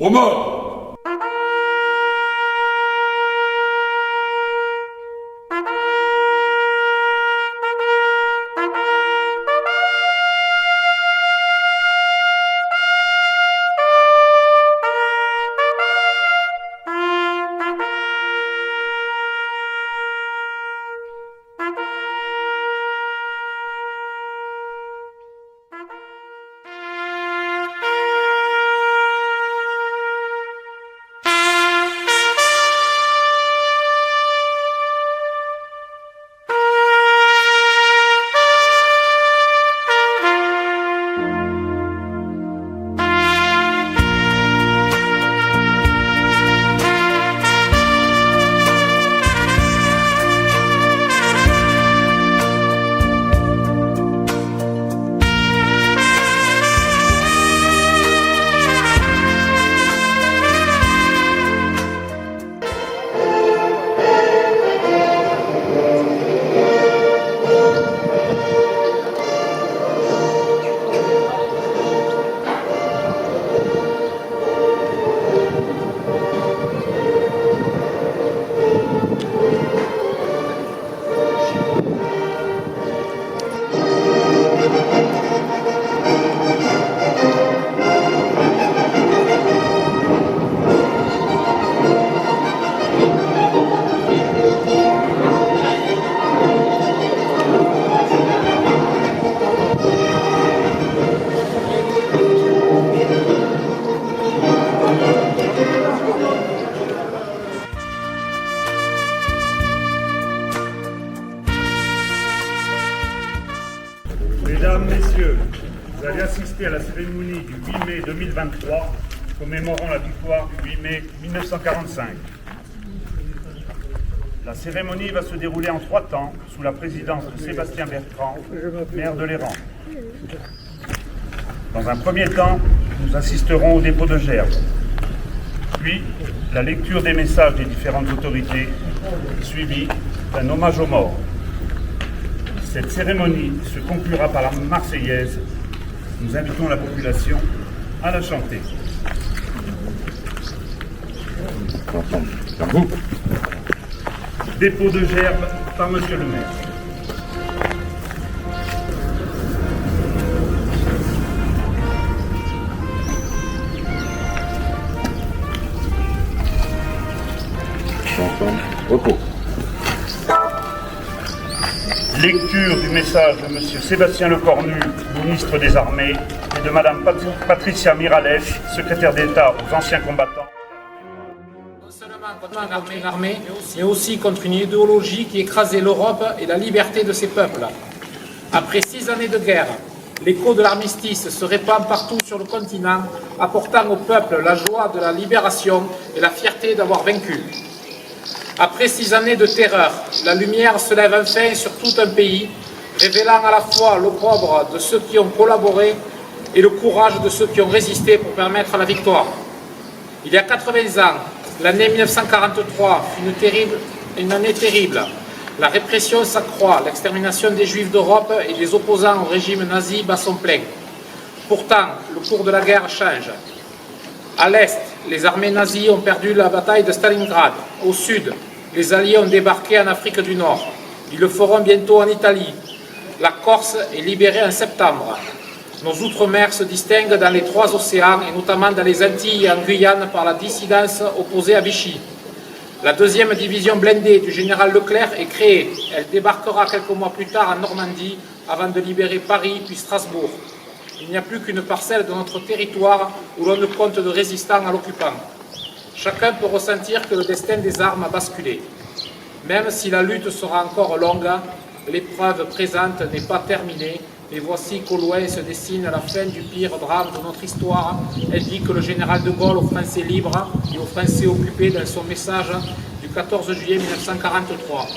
Aux morts! Mesdames, Messieurs, vous allez assister à la cérémonie du 8 mai 2023, commémorant la victoire du 8 mai 1945. La cérémonie va se dérouler en 3 temps, sous la présidence de Sébastien Bertrand, maire de Léran. Dans un premier temps, nous assisterons au dépôt de gerbes, puis la lecture des messages des différentes autorités, suivie d'un hommage aux morts. Cette cérémonie se conclura par la Marseillaise. Nous invitons la population à la chanter. Dépôt de gerbes par Monsieur le maire. Repos. Lecture du message de M. Sébastien Lecornu, ministre des Armées, et de Mme Patricia Miralles, secrétaire d'État aux anciens combattants. Non seulement contre une armée, mais aussi contre une idéologie qui écrasait l'Europe et la liberté de ses peuples. Après 6 années de guerre, l'écho de l'armistice se répand partout sur le continent, apportant au peuple la joie de la libération et la fierté d'avoir vaincu. Après 6 années de terreur, la lumière se lève enfin sur tout un pays, révélant à la fois l'opprobre de ceux qui ont collaboré et le courage de ceux qui ont résisté pour permettre la victoire. Il y a 80 ans, l'année 1943 fut une année terrible. La répression s'accroît, l'extermination des Juifs d'Europe et des opposants au régime nazi bat son plein. Pourtant, le cours de la guerre change. À l'est, les armées nazies ont perdu la bataille de Stalingrad. Au sud, les Alliés ont débarqué en Afrique du Nord. Ils le feront bientôt en Italie. La Corse est libérée en septembre. Nos outre-mer se distinguent dans les 3 océans et notamment dans les Antilles et en Guyane par la dissidence opposée à Vichy. La 2e division blindée du général Leclerc est créée. Elle débarquera quelques mois plus tard en Normandie avant de libérer Paris puis Strasbourg. Il n'y a plus qu'une parcelle de notre territoire où l'on ne compte de résistants à l'occupant. Chacun peut ressentir que le destin des armes a basculé. Même si la lutte sera encore longue, l'épreuve présente n'est pas terminée et voici qu'au loin se dessine la fin du pire drame de notre histoire, indique le général de Gaulle aux Français libres et aux Français occupés dans son message du 14 juillet 1943.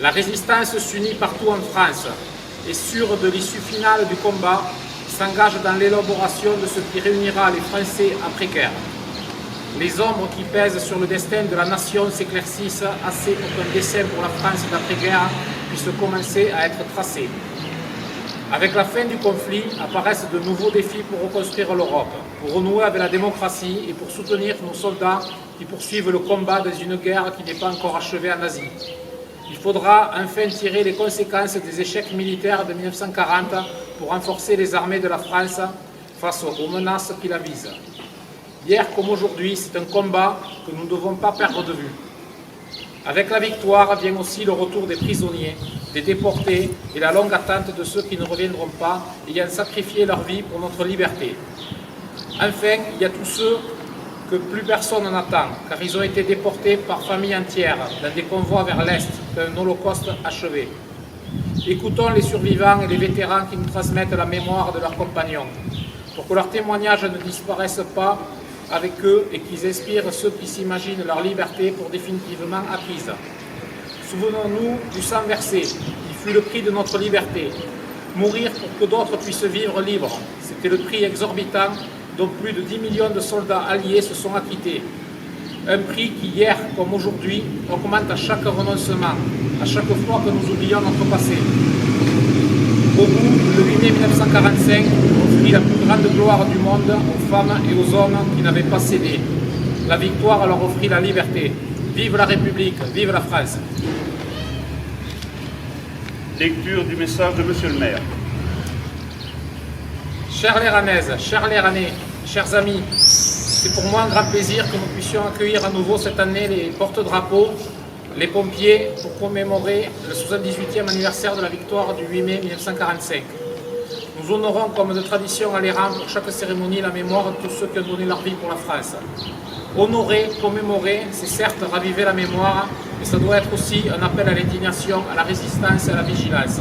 La résistance s'unit partout en France et sûre de l'issue finale du combat, s'engage dans l'élaboration de ce qui réunira les Français après-guerre. Les ombres qui pèsent sur le destin de la nation s'éclaircissent assez pour qu'un dessein pour la France d'après-guerre puisse commencer à être tracé. Avec la fin du conflit, apparaissent de nouveaux défis pour reconstruire l'Europe, pour renouer avec la démocratie et pour soutenir nos soldats qui poursuivent le combat dans une guerre qui n'est pas encore achevée en Asie. Il faudra enfin tirer les conséquences des échecs militaires de 1940 pour renforcer les armées de la France face aux menaces qui la visent. Hier comme aujourd'hui, c'est un combat que nous ne devons pas perdre de vue. Avec la victoire vient aussi le retour des prisonniers, des déportés et la longue attente de ceux qui ne reviendront pas, ayant sacrifié leur vie pour notre liberté. Enfin, il y a tous ceux que plus personne n'attend, car ils ont été déportés par familles entières dans des convois vers l'Est d'un holocauste achevé. Écoutons les survivants et les vétérans qui nous transmettent la mémoire de leurs compagnons, pour que leurs témoignages ne disparaissent pas avec eux et qu'ils inspirent ceux qui s'imaginent leur liberté pour définitivement acquise. Souvenons-nous du sang versé, qui fut le prix de notre liberté. Mourir pour que d'autres puissent vivre libres, c'était le prix exorbitant dont plus de 10 millions de soldats alliés se sont acquittés. Un prix qui, hier comme aujourd'hui, augmente à chaque renoncement, à chaque fois que nous oublions notre passé. Au bout, le 8 mai 1945 offrit la plus grande gloire du monde aux femmes et aux hommes qui n'avaient pas cédé. La victoire leur offrit la liberté. Vive la République, vive la France. Lecture du message de Monsieur le maire. Chères Léranaises, chers Léranais, chers amis, c'est pour moi un grand plaisir que nous puissions accueillir à nouveau cette année les porte-drapeaux, les pompiers, pour commémorer le 78e anniversaire de la victoire du 8 mai 1945. Nous honorons comme de tradition à l'Iran pour chaque cérémonie la mémoire de tous ceux qui ont donné leur vie pour la France. Honorer, commémorer, c'est certes raviver la mémoire, mais ça doit être aussi un appel à l'indignation, à la résistance et à la vigilance.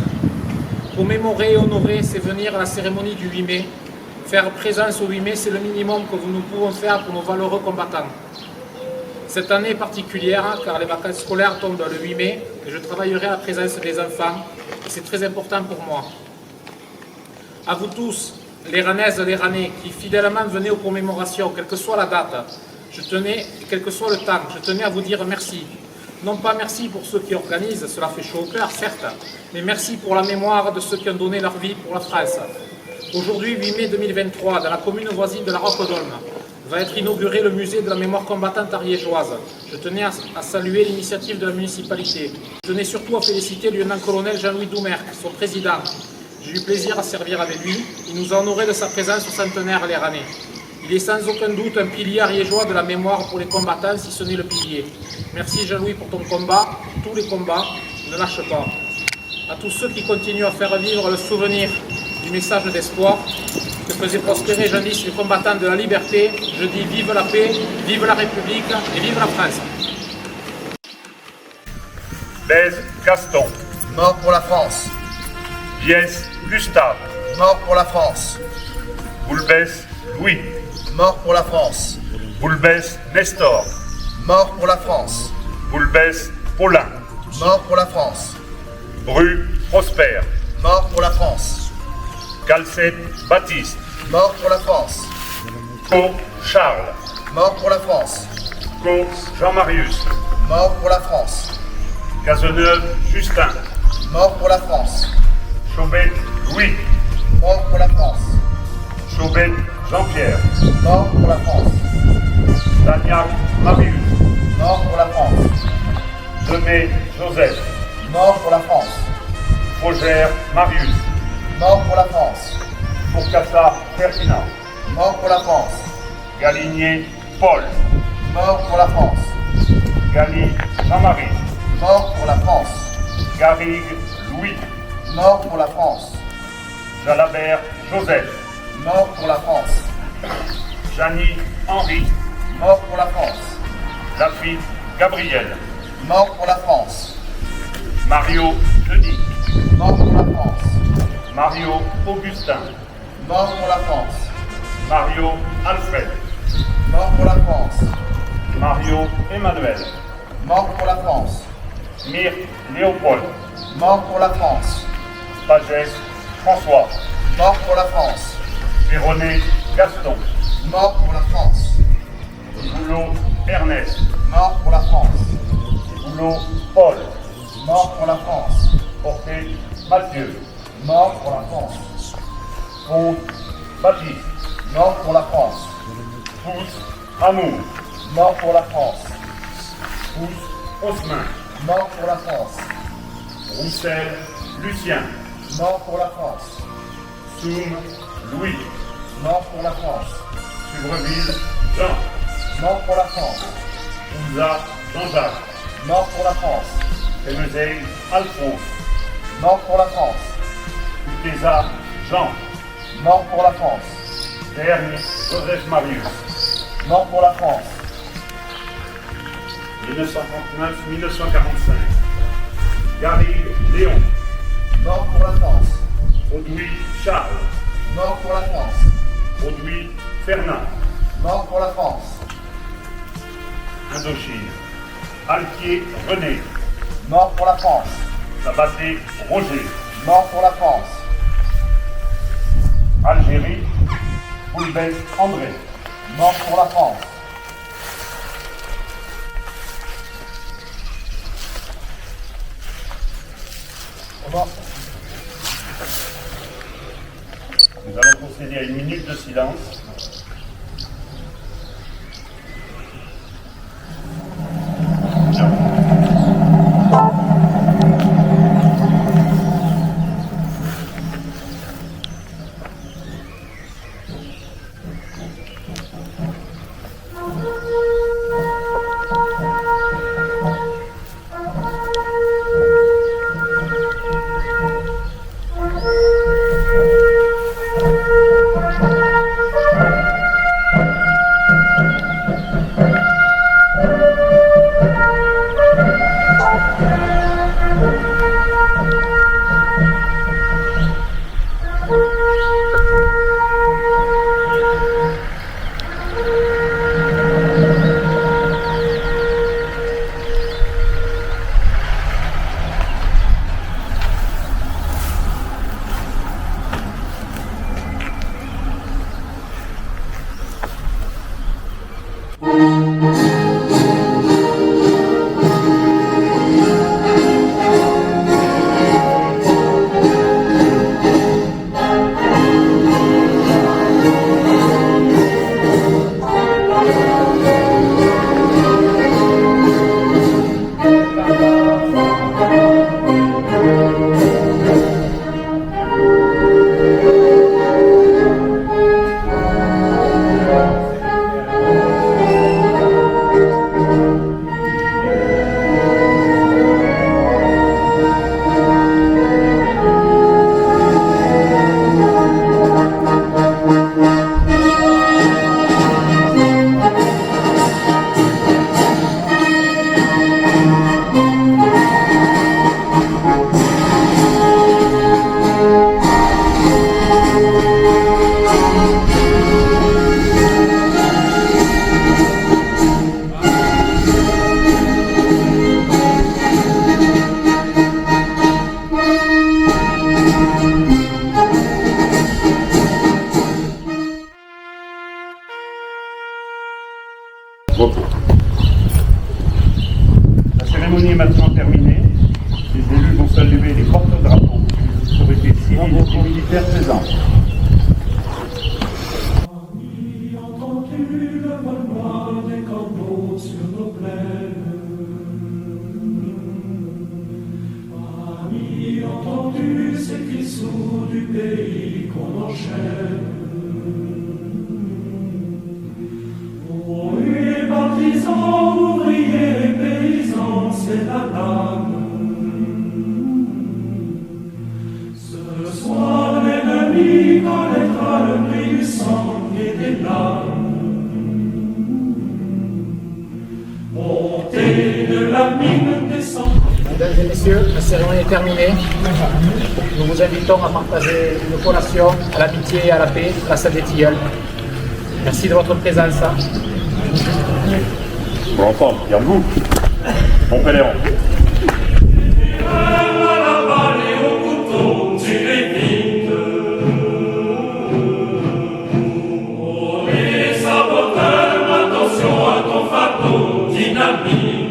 Commémorer et honorer, c'est venir à la cérémonie du 8 mai. Faire présence au 8 mai, c'est le minimum que nous pouvons faire pour nos valeureux combattants. Cette année est particulière car les vacances scolaires tombent le 8 mai et je travaillerai à la présence des enfants et c'est très important pour moi. À vous tous, Léranaises, Léranais, qui fidèlement venez aux commémorations, quelle que soit la date, quel que soit le temps, je tenais à vous dire merci. Non pas merci pour ceux qui organisent, cela fait chaud au cœur, certes, mais merci pour la mémoire de ceux qui ont donné leur vie pour la France. Aujourd'hui, 8 mai 2023, dans la commune voisine de la Roque-d'Aulne, va être inauguré le musée de la mémoire combattante ariégeoise. Je tenais à saluer l'initiative de la municipalité. Je tenais surtout à féliciter le lieutenant-colonel Jean-Louis Doumerc, son président. J'ai eu plaisir à servir avec lui. Il nous a honoré de sa présence au centenaire Léranais. Il est sans aucun doute un pilier ariégeois de la mémoire pour les combattants, si ce n'est le pilier. Merci Jean-Louis pour ton combat, tous les combats, ne lâche pas. À tous ceux qui continuent à faire vivre le souvenir du message d'espoir que faisaient prospérer jadis les combattants de la liberté, je dis vive la paix, vive la République et vive la France. Blaise Gaston. Mort pour la France. Diès Gustave. Mort pour la France. Boulbès Louis. Mort pour la France. Boulbès Nestor. Mort pour la France. Boulbès Paulin. Mort pour la France. Bru Prosper. Mort pour la France. Calcette Baptiste. Mort pour la France. Co Charles. Mort pour la France. Co Jean-Marius. Mort pour la France. Cazeneuve Justin. Mort pour la France. Chaubet Louis. Mort pour la France. Chaubet Jean-Pierre. Mort pour la France. Dagnac Marius. Mort pour la France. Demey Joseph. Mort pour la France. Fogère Marius. Mort pour la France. Fourcassa Ferdinand. Mort pour la France. Galigné Paul. Mort pour la France. Gali Jean-Marie. Mort pour la France. Garrigue Louis. Mort pour la France. Jalabert Joseph. Mort pour la France. Jany Henri. Mort pour la France. Lafitte Gabriel. Mort pour la France. Mario Denis. Mort pour la France. Mario Augustin. Mort pour la France. Mario Alfred. Mort pour la France. Mario Emmanuel. Mort pour la France. Myrthe Léopold. Mort pour la France. Pagès François. Mort pour la France. Véroné Gaston. Mort pour la France. Boulot Ernest. Mort pour la France. Boulot Paul. Mort pour la France. Porté Mathieu. Mort pour la France. Comte Baptiste, Mort pour la France. Pousse Amour, Mort pour la France. Pousse Osmin, Mort pour la France. Roussel Lucien, Mort pour la France. Soum Louis, Mort pour la France. Subreville Jean, Mort pour la France. Ouza Jean-Jacques, Mort pour la France. Pémezeille Alphonse, Mort pour la France. Uteza Jean, Mort pour la France. Vergne Joseph Marius, Mort pour la France. 1939-1945, Garrigue Léon, Mort pour la France. Audouis Charles, Mort pour la France. Audouis Fernand, Mort pour la France. Indochine, Alquier René, Mort pour la France. Sabaté Roger, Mort pour la France. Algérie, Boulbès André, Mort pour la France. Mort. Nous allons procéder à une minute de silence. La cérémonie est maintenant terminée. Les élus vont saluer les porte-drapeaux, les autorités civiles et militaires présents. Entends-tu le vol noir des corbeaux sur nos plaines? Ami, entends-tu ces cris sourds du pays qu'on enchaîne? Oui, partisans, ouvriers, paysans, c'est la lame. Ce soir, l'ennemi connaîtra le prix du sang et des larmes. Montez de la mine, descend. Mesdames et messieurs, la cérémonie est terminée. Nous vous invitons à partager une collation à l'amitié et à la paix à la salle des Tilleuls. Merci de votre présence. Bon ensemble, bien vous. Bon pèlerin. À la balle et au couteau, tu les vides. Oh, les saboteurs, attention à ton fardeau, dynamite.